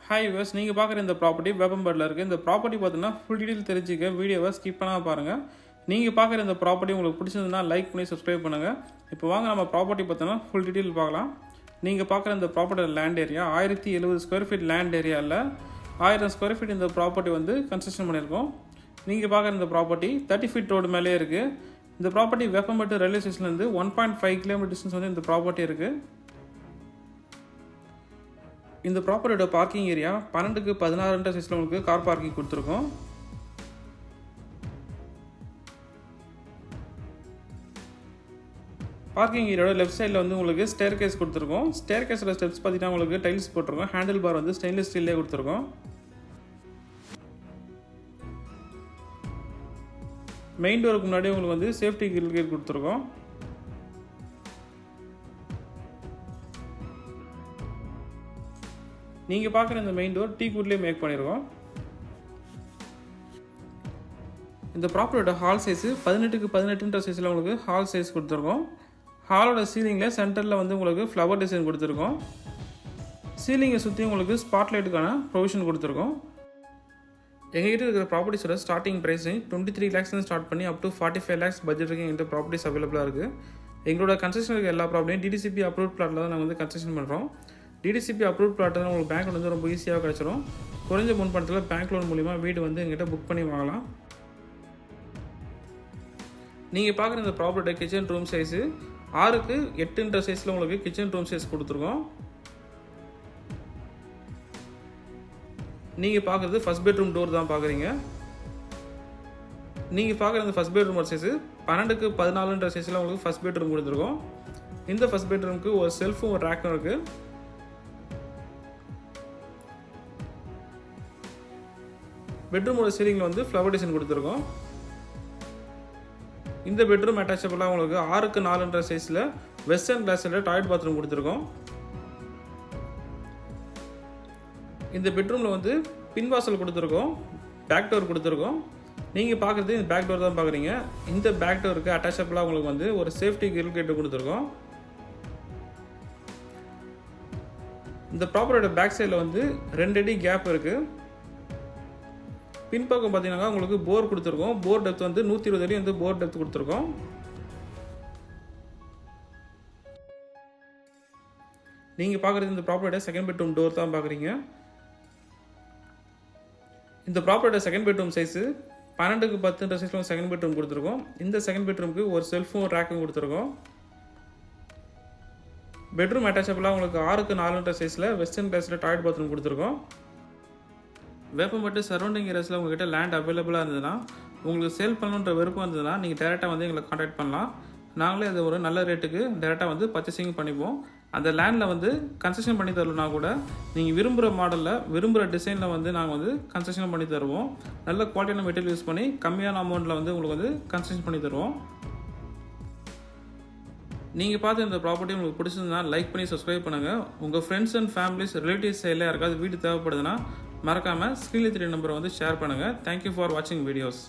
Hi viewers, நீங்கள் பார்க்குற இந்த ப்ராப்பர்ட்டி வேப்பம்பேட்டில் இருக்குது. இந்த ப்ராப்பர்ட்டி பார்த்தீங்கன்னா ஃபுல் டீட்டெயில் தெரிஞ்சுக்க வீடியோவை ஸ்கிப் பண்ணாமல் பாருங்கள். நீங்கள் பார்க்குற இந்த ப்ராப்பர்ட்டி உங்களுக்கு பிடிச்சதுன்னா லைக் பண்ணி சப்ஸ்கிரைப் பண்ணுங்கள். இப்போ வாங்க நம்ம ப்ராப்பர்ட்டி பார்த்தோன்னா ஃபுல் டீட்டெயில் பார்க்கலாம். நீங்கள் பார்க்குற இந்த property land area 1070 square feet land ஏரியாவில் 1000 ஸ்கொயர் ஃபீட் இந்த ப்ராப்பர்ட்டி வந்து கன்ஸ்ட்ரக்ஷன் பண்ணியிருக்கோம். நீங்கள் பார்க்குற இந்த ப்ராப்பர்ட்டி 30 ஃபீட் ரோடு மேலே இருக்குது. இந்த ப்ராப்பர்ட்டி வேப்பம்பேட்டு ரயில்வே ஸ்டேஷன்லேருந்து 1.5 கிலோமீட்டர் டிஸ்டன்ஸ் வந்து இந்த ப்ராப்பர்ட்டி இருக்குது. இந்த ப்ராப்பர்ட்டியோட பார்க்கிங் ஏரியா 12க்கு 16 சைஸில் உங்களுக்கு கார் பார்க்கிங் கொடுத்துருக்கோம். பார்க்கிங் ஏரியாவோட லெஃப்ட் சைடில் வந்து உங்களுக்கு ஸ்டேர் கேஸ் கொடுத்துருக்கோம். ஸ்டேர் கேஸோட ஸ்டெப்ஸ் பார்த்தீங்கன்னா உங்களுக்கு டைல்ஸ் போட்டிருக்கோம். ஹேண்டில் பார் வந்து ஸ்டெயின்லெஸ் ஸ்டீல்லே கொடுத்துருக்கோம். மெயின் டோருக்கு முன்னாடி உங்களுக்கு வந்து சேஃப்டி கிரில் கேட் கொடுத்துருக்கோம். நீங்கள் பார்க்குற இந்த மெயின் டோர் டீ குட்லேயே மேக் பண்ணியிருக்கோம். இந்த ப்ராப்பர்ட்டியோட ஹால் சைஸு 18க்கு 18 சைஸில் உங்களுக்கு ஹால் சைஸ் கொடுத்துருக்கோம். ஹாலோட சீலிங்கில் சென்டரில் வந்து உங்களுக்கு ஃப்ளவர் டிசைன் கொடுத்துருக்கோம். சீலிங்கை சுற்றி உங்களுக்கு ஸ்பாட்லைட்டுக்கான ப்ரொவிஷன் கொடுத்துருக்கோம். எங்ககிட்ட இருக்கிற ப்ராப்பர்ட்டிஸோட ஸ்டார்டிங் ப்ரைஸ் 23 lakhs ஸ்டார்ட் பண்ணி அப் டு 45 lakhs பட்ஜெட் வரைக்கும் எங்கள்கிட்ட ப்ராப்பர்ட்டிஸ் அவைலபிளாக இருக்குது. எங்களோட கன்ஸ்ட்ரக்ஷன் இருக்க எல்லா ப்ராப்பர்ட்டியும் டிடிசிபி அப்ரூவ் பிளாட்டில் தான் நாங்கள் வந்து கன்ஸ்ட்ரக்ஷன் பண்ணுறோம். டிடிசிபி அப்ரூவ் பிளாட் தான் உங்களுக்கு பேங்க் லோன் வந்து ரொம்ப ஈஸியாக கிடச்சிரும். குறைஞ்ச முன்பணத்தில் பேங்க் லோன் மூலிமா வீடு வந்து எங்கிட்ட புக் பண்ணி வாங்கலாம். நீங்கள் பார்க்குற இந்த ப்ராப்பர்ட்டி கிச்சன் ரூம் சைஸு 6க்கு 8 சைஸில் உங்களுக்கு கிச்சன் ரூம் சைஸ் கொடுத்துருக்கோம். நீங்கள் பார்க்குறது ஃபஸ்ட் பெட்ரூம் டோர் தான் பார்க்குறீங்க. நீங்கள் பார்க்குற இந்த ஃபஸ்ட் பெட்ரூம் சைஸு 12க்கு 14 சைஸில் உங்களுக்கு ஃபஸ்ட் பெட்ரூம் கொடுத்துருக்கோம். இந்த ஃபஸ்ட் பெட்ரூமுக்கு ஒரு செல்ஃபும் ஒரு ரேக்கும் இருக்குது. பெட்ரூமோட சீலிங்கில் வந்து ஃப்ளவர் டிசைன் கொடுத்துருக்கோம். இந்த பெட்ரூம் அட்டாச்சபிளாக உங்களுக்கு 6க்கு 4 சைஸில் வெஸ்டர்ன் கிளாஸில் டாய்லெட் பாத்ரூம் கொடுத்துருக்கோம். இந்த பெட்ரூமில் வந்து பின்வாசல் கொடுத்துருக்கோம், பேக் டோர் கொடுத்துருக்கோம். நீங்கள் பார்க்குறது இந்த பேக் டோர் தான் பார்க்குறீங்க. இந்த பேக் டோருக்கு அட்டாச்சபிளாக உங்களுக்கு வந்து ஒரு சேஃப்டி கிரில் கேட்டு கொடுத்துருக்கோம். இந்த ப்ராப்பர்ட்டியோட பேக் சைடில் வந்து 2 அடி கேப் இருக்குது. பின்பக்கம் பார்த்தீங்கன்னா உங்களுக்கு போர் கொடுத்துருக்கோம். போர் டெப்த் வந்து 120 அடி வந்து போர் டெப்த் கொடுத்துருக்கோம். நீங்கள் பார்க்குறது இந்த ப்ராப்பர்ட்டியோட செகண்ட் பெட்ரூம் டோர் தான் பார்க்குறீங்க. இந்த ப்ராப்பர்ட்டியோட செகண்ட் பெட்ரூம் சைஸு 12க்கு 10 சைஸில் செகண்ட் பெட்ரூம் கொடுத்துருக்கோம். இந்த செகண்ட் பெட்ரூமுக்கு ஒரு செல்ஃபும் ரேக்கும் கொடுத்துருக்கோம். பெட்ரூம் அட்டாச்சபிளாக உங்களுக்கு 6க்கு 4 சைஸில் வெஸ்டர்ன் கிளாஸில் டாய்லெட் பாத்ரூம் கொடுத்துருக்கோம். வேப்பம்பட்டு சரௌண்டிங் ஏரியாஸில் உங்கள்கிட்ட லேண்ட் அவைலபிளாக இருந்ததுன்னா, உங்களுக்கு சேல் பண்ணணுன்ற விருப்பம் இருந்ததுன்னா நீங்கள் டேரெக்டாக வந்து எங்களை காண்டாக்ட் பண்ணலாம். நாங்களே அது ஒரு நல்ல ரேட்டுக்கு டேரெக்டாக வந்து பர்ச்சேசிங் பண்ணிப்போம். அந்த லேண்டில் வந்து கன்ஸ்ட்ரக்ஷன் பண்ணி தரலனா கூட நீங்கள் விரும்புகிற மாடலில் விரும்புகிற டிசைனில் வந்து நாங்கள் வந்து கன்ஸ்ட்ரக்ஷன் பண்ணி தருவோம். நல்ல குவாலிட்டியான மெட்டீரியல் யூஸ் பண்ணி கம்மியான அமௌண்ட்டில் வந்து உங்களுக்கு வந்து கன்ஸ்ட்ரக்ஷன் பண்ணி தருவோம். நீங்கள் பார்த்து இந்த ப்ராப்பர்ட்டி உங்களுக்கு பிடிச்சதுன்னா லைக் பண்ணி சப்ஸ்கிரைப் பண்ணுங்கள். உங்கள் ஃப்ரெண்ட்ஸ் அண்ட் ஃபேமிலிஸ் ரிலேட்டிவ்ஸ் சைடில் யாருக்காவது வீடு தேவைப்படுதுன்னா மறக்காமல் ஸ்க்ரீனில் தெரிய நம்பரை வந்து ஷேர் பண்ணுங்கள். தேங்க்யூ ஃபார் வாட்சிங் வீடியோஸ்.